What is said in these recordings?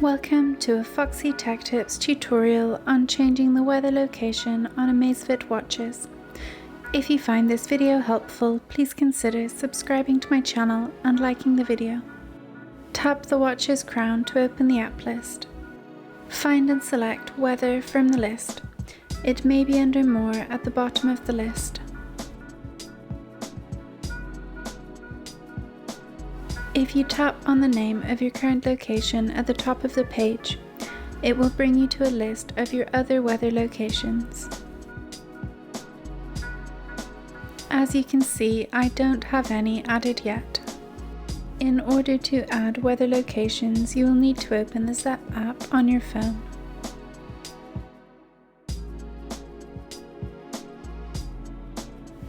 Welcome to a Foxy Tech Tips tutorial on changing the weather location on Amazfit watches. If you find this video helpful, please consider subscribing to my channel and liking the video. Tap the watch's crown to open the app list. Find and select Weather from the list. It may be under More at the bottom of the list. If you tap on the name of your current location at the top of the page, it will bring you to a list of your other weather locations. As you can see, I don't have any added yet. In order to add weather locations, you will need to open the Zepp app on your phone.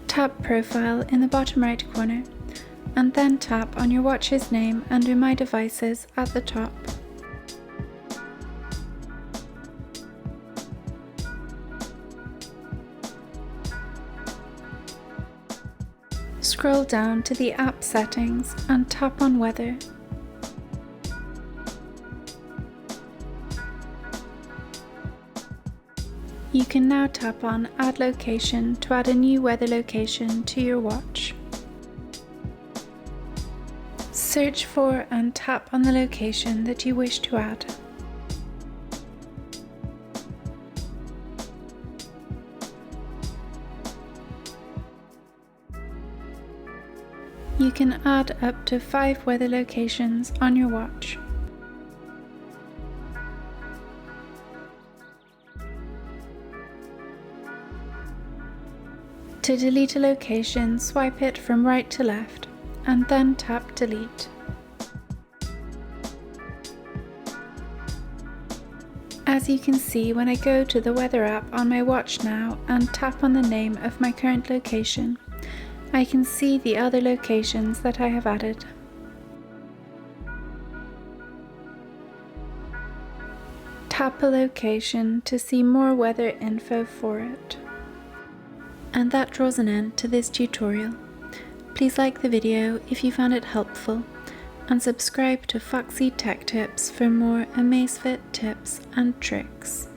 Tap Profile in the bottom right corner, and then tap on your watch's name under My Devices at the top. Scroll down to the app settings and tap on Weather. You can now tap on Add Location to add a new weather location to your watch. Search for and tap on the location that you wish to add. You can add up to 5 weather locations on your watch. To delete a location, swipe it from right to left, and then tap Delete. As you can see, when I go to the weather app on my watch now and tap on the name of my current location, I can see the other locations that I have added. Tap a location to see more weather info for it. And that draws an end to this tutorial. Please like the video if you found it helpful, and subscribe to Foxy Tech Tips for more Amazfit tips and tricks.